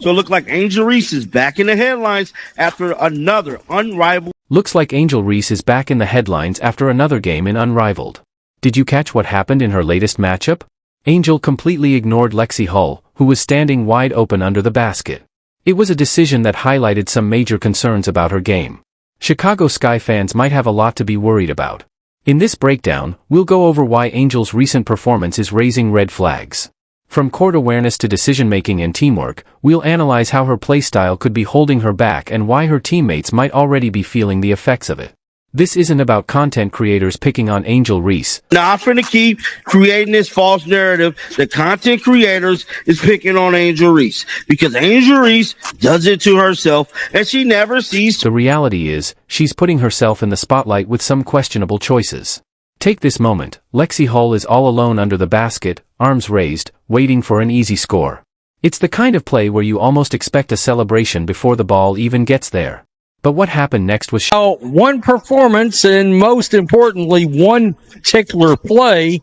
So it looked like Angel Reese is back in the headlines after another unrivaled. Looks like Angel Reese is back in the headlines after another game in Unrivaled. Did you catch what happened in her latest matchup? Angel completely ignored Lexie Hull, who was standing wide open under the basket. It was a decision that highlighted some major concerns about her game. Chicago Sky fans might have a lot to be worried about. In this breakdown, we'll go over why Angel's recent performance is raising red flags. From court awareness to decision-making and teamwork, we'll analyze how her playstyle could be holding her back and why her teammates might already be feeling the effects of it. This isn't about content creators picking on Angel Reese. Not for to keep creating this false narrative that content creators is picking on Angel Reese, because Angel Reese does it to herself and she never sees. The reality is, she's putting herself in the spotlight with some questionable choices. Take this moment. Lexie Hull is all alone under the basket, arms raised, waiting for an easy score. It's the kind of play where you almost expect a celebration before the ball even gets there. But what happened next was one performance, and most importantly, one particular play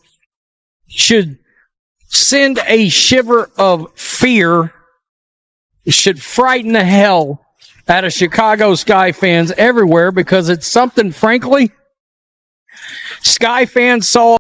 should send a shiver of fear, should frighten the hell out of Chicago Sky fans everywhere, because it's something, frankly, Sky fans saw.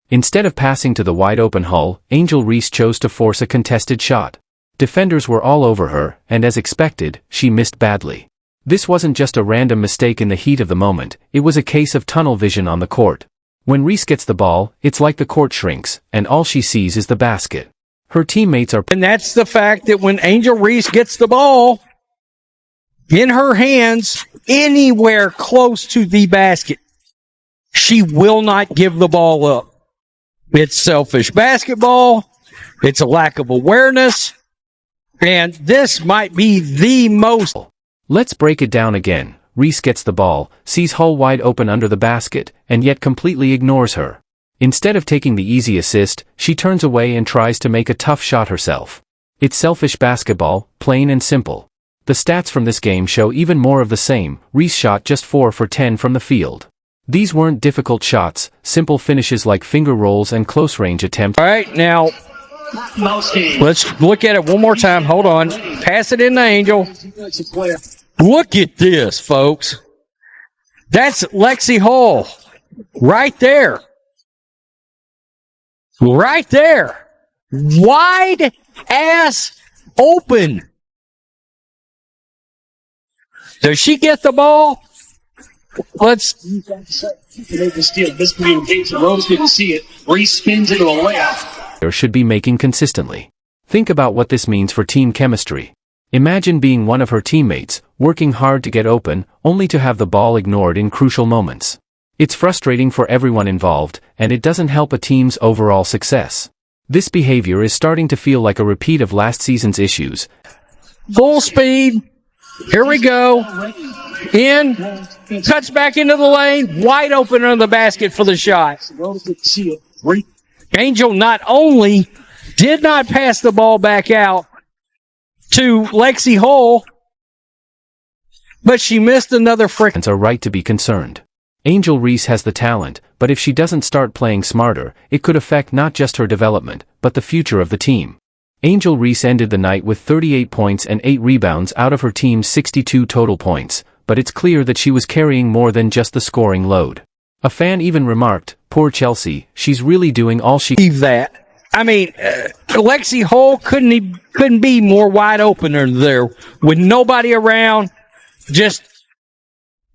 Instead of passing to the wide-open Hull, Angel Reese chose to force a contested shot. Defenders were all over her, and as expected, she missed badly. This wasn't just a random mistake in the heat of the moment, it was a case of tunnel vision on the court. When Reese gets the ball, it's like the court shrinks, and all she sees is the basket. Her teammates are... And that's the fact that when Angel Reese gets the ball in her hands, anywhere close to the basket, she will not give the ball up. It's selfish basketball, it's a lack of awareness, and this might be the most... Let's break it down again. Reese gets the ball, sees Hull wide open under the basket, and yet completely ignores her. Instead of taking the easy assist, she turns away and tries to make a tough shot herself. It's selfish basketball, plain and simple. The stats from this game show even more of the same. Reese shot just 4 for 10 from the field. These weren't difficult shots, simple finishes like finger rolls and close-range attempts. All right, now, let's look at it one more time. Hold on. Pass it in to Angel. Look at this, folks. That's Lexie Hull. Right there. Right there. Wide ass open. Does she get the ball? Let's. This Rose didn't see it. Reese spins into a layup. Should be making consistently. Think about what this means for team chemistry. Imagine being one of her teammates, working hard to get open, only to have the ball ignored in crucial moments. It's frustrating for everyone involved, and it doesn't help a team's overall success. This behavior is starting to feel like a repeat of last season's issues. Full speed. Here we go. In. Cuts back into the lane. Wide open under the basket for the shot. Angel not only did not pass the ball back out to Lexie Hull, but she missed another Fans are right to be concerned. Angel Reese has the talent, but if she doesn't start playing smarter, it could affect not just her development, but the future of the team. Angel Reese ended the night with 38 points and 8 rebounds out of her team's 62 total points, but it's clear that she was carrying more than just the scoring load. A fan even remarked, "Poor Chelsea, she's really doing all she..." That. I mean, Lexie Hull couldn't be more wide open there with nobody around. Just a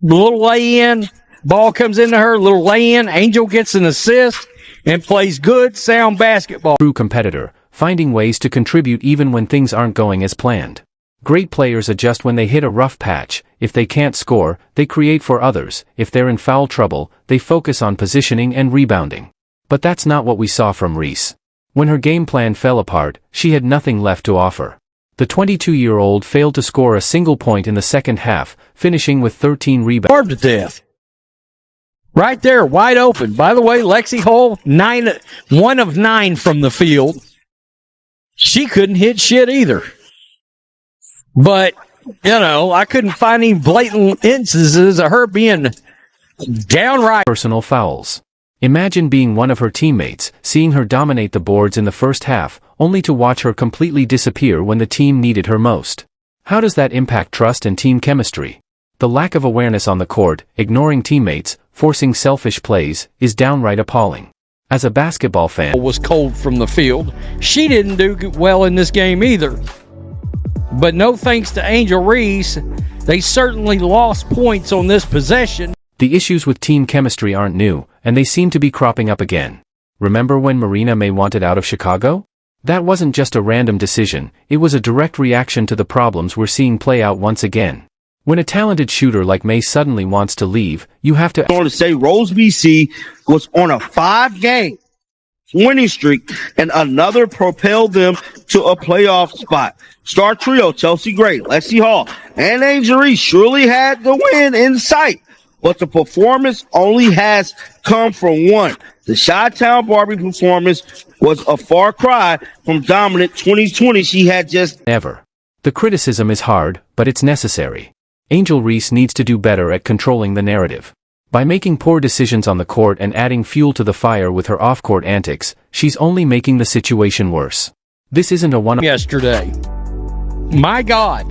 little lay-in, ball comes into her, little lay-in, Angel gets an assist and plays good, sound basketball. True competitor, finding ways to contribute even when things aren't going as planned. Great players adjust when they hit a rough patch. If they can't score, they create for others. If they're in foul trouble, they focus on positioning and rebounding. But that's not what we saw from Reese. When her game plan fell apart, she had nothing left to offer. The 22-year-old failed to score a single point in the second half, finishing with 13 rebounds. Starved to death. Right there, wide open. By the way, Lexie Hull, 1 of 9 from the field. She couldn't hit shit either. But, I couldn't find any blatant instances of her being downright. Personal fouls. Imagine being one of her teammates, seeing her dominate the boards in the first half, only to watch her completely disappear when the team needed her most. How does that impact trust and team chemistry? The lack of awareness on the court, ignoring teammates, forcing selfish plays, is downright appalling. As a basketball fan, was cold from the field. She didn't do well in this game either. But no thanks to Angel Reese, they certainly lost points on this possession. the issues with team chemistry aren't new, and they seem to be cropping up again. Remember when Marina May wanted out of Chicago? That wasn't just a random decision, it was a direct reaction to the problems we're seeing play out once again. When a talented shooter like May suddenly wants to leave, you have to... I want to say Rose BC was on a 5-game winning streak, and another propelled them to a playoff spot. Star trio, Chelsea Gray, Lexie Hull, and Angel Reese surely had the win in sight, but the performance only has come from one. The Chi-Town Barbie performance was a far cry from dominant 2020 she had just never. The criticism is hard, but it's necessary. Angel Reese needs to do better at controlling the narrative. By making poor decisions on the court and adding fuel to the fire with her off-court antics, she's only making the situation worse. This isn't a one-off. Yesterday. My God.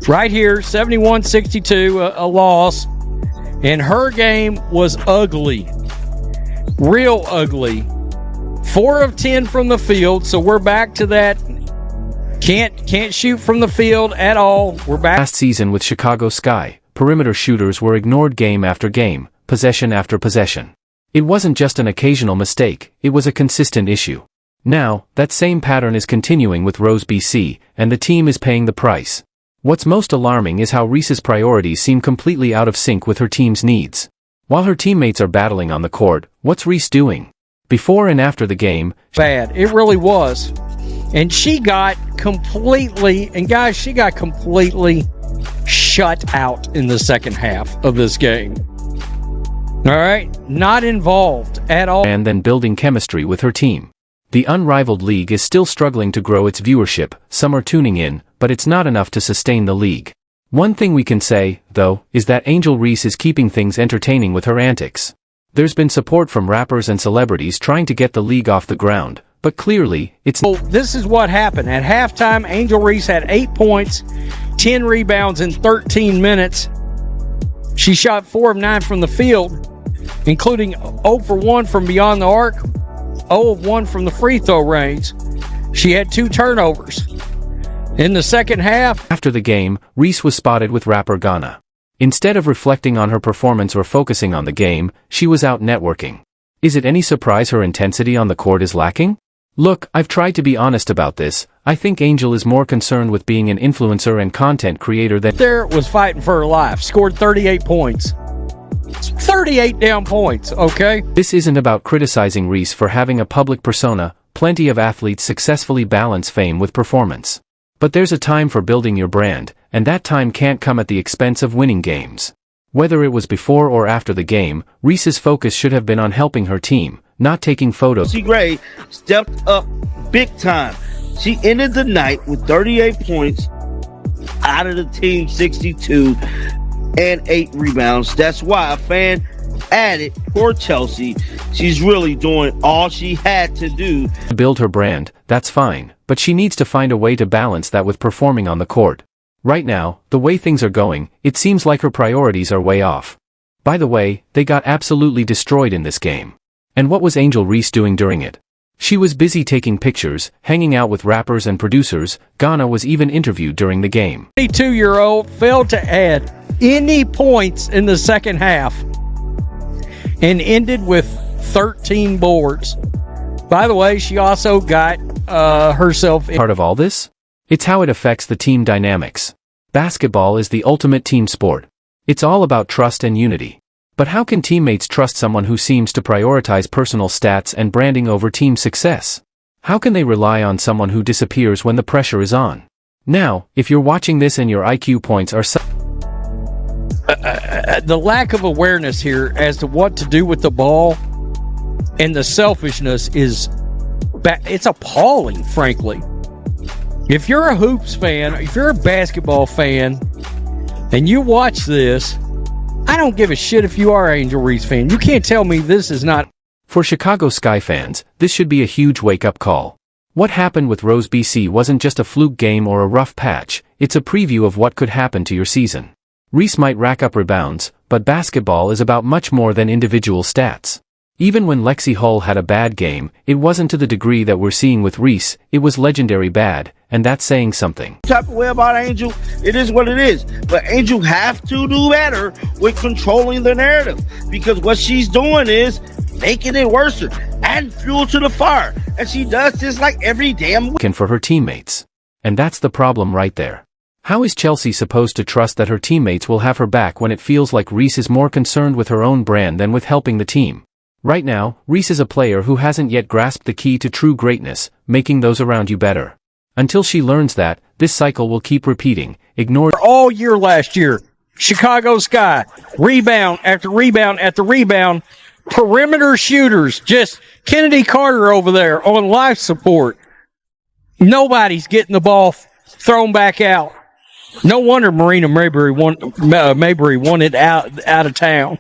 Right here, 71-62, a loss. And her game was ugly. Real ugly. 4 of 10 from the field, so we're back to that. Can't shoot from the field at all. We're back. Last season with Chicago Sky, perimeter shooters were ignored game after game, possession after possession. It wasn't just an occasional mistake, it was a consistent issue. Now, that same pattern is continuing with Rose BC, and the team is paying the price. What's most alarming is how Reese's priorities seem completely out of sync with her team's needs. While her teammates are battling on the court, what's Reese doing? Before and after the game, bad. It really was. And she got completely, and guys, she got completely shut out in the second half of this game. All right? Not involved at all. And then building chemistry with her team. The unrivaled league is still struggling to grow its viewership, some are tuning in, but it's not enough to sustain the league. One thing we can say, though, is that Angel Reese is keeping things entertaining with her antics. There's been support from rappers and celebrities trying to get the league off the ground, but clearly, it's... So this is what happened. At halftime, Angel Reese had 8 points, 10 rebounds in 13 minutes. She shot 4 of 9 from the field, including 0 for 1 from beyond the arc, 0 of 1 from the free throw range. She had 2 turnovers. In the second half... After the game, Reese was spotted with rapper Ghana. Instead of reflecting on her performance or focusing on the game, she was out networking. Is it any surprise her intensity on the court is lacking? Look, I've tried to be honest about this. I think Angel is more concerned with being an influencer and content creator than... There was fighting for her life. Scored 38 points. 38 damn points, okay? This isn't about criticizing Reese for having a public persona. Plenty of athletes successfully balance fame with performance. But there's a time for building your brand, and that time can't come at the expense of winning games. Whether it was before or after the game, Reese's focus should have been on helping her team, not taking photos. Chelsea Gray stepped up big time. She ended the night with 38 points out of the team 62 and 8 rebounds. That's why a fan added, poor Chelsea, she's really doing all she had to do to build her brand. That's fine, but she needs to find a way to balance that with performing on the court. Right now, the way things are going, it seems like her priorities are way off. By the way, they got absolutely destroyed in this game. And what was Angel Reese doing during it? She was busy taking pictures, hanging out with rappers and producers. Ghana was even interviewed during the game. 22-year-old failed to add any points in the second half and ended with 13 boards. By the way, she also got herself... Part of all this? It's how it affects the team dynamics. Basketball is the ultimate team sport. It's all about trust and unity. But how can teammates trust someone who seems to prioritize personal stats and branding over team success? How can they rely on someone who disappears when the pressure is on? Now, if you're watching this and your IQ points are... the lack of awareness here as to what to do with the ball and the selfishness is... it's appalling, frankly. If you're a hoops fan, if you're a basketball fan, and you watch this, I I don't give a shit if you are an Angel Reese fan. You can't tell me this is not. For Chicago Sky fans, this should be a huge wake-up call. What happened with Rose BC wasn't just a fluke game or a rough patch, it's a preview of what could happen to your season. Reese might rack up rebounds, but basketball is about much more than individual stats. Even when Lexie Hull had a bad game, it wasn't to the degree that we're seeing with Reese, it was legendary bad, and that's saying something. Type of way about Angel, it is what it is. But Angel have to do better with controlling the narrative, because what she's doing is making it worse and fuel to the fire. And she does this like every damn week. For her teammates. And that's the problem right there. How is Chelsea supposed to trust that her teammates will have her back when it feels like Reese is more concerned with her own brand than with helping the team? Right now, Reese is a player who hasn't yet grasped the key to true greatness, making those around you better. Until she learns that, this cycle will keep repeating, ignored All year last year, Chicago Sky, rebound after rebound after rebound, perimeter shooters, just Kennedy Carter over there on life support. Nobody's getting the ball thrown back out. No wonder Marina Mayberry won it out of town.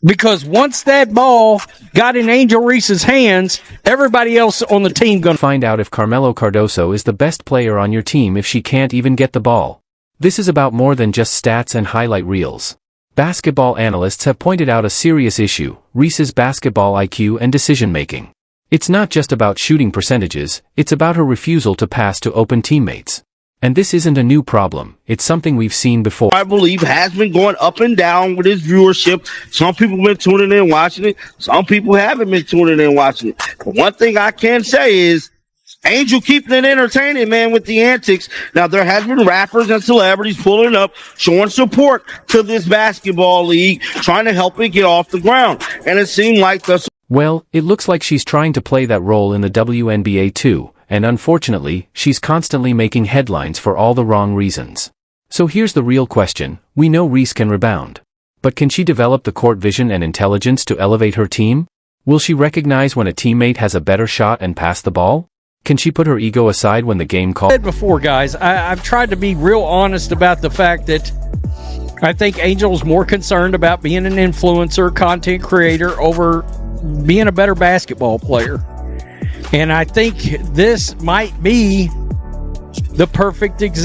Because once that ball got in Angel Reese's hands, everybody else on the team gonna find out if Carmelo Cardoso is the best player on your team if she can't even get the ball. This is about more than just stats and highlight reels. Basketball analysts have pointed out a serious issue, Reese's basketball IQ and decision-making. It's not just about shooting percentages, it's about her refusal to pass to open teammates. And this isn't a new problem, it's something we've seen before. I believe has been going up and down with his viewership. Some people have been tuning in watching it. Some people haven't been tuning in watching it. But one thing I can say is Angel keeping it entertaining, man, with the antics. Now, there has been rappers and celebrities pulling up, showing support to this basketball league, trying to help it get off the ground. And it seemed like Well, it looks like she's trying to play that role in the WNBA too. And unfortunately, she's constantly making headlines for all the wrong reasons. So here's the real question, we know Reese can rebound. But can she develop the court vision and intelligence to elevate her team? Will she recognize when a teammate has a better shot and pass the ball? Can she put her ego aside when the game calls? I said before, guys, I've tried to be real honest about the fact that I think Angel's more concerned about being an influencer, content creator, over being a better basketball player. And I think this might be the perfect example.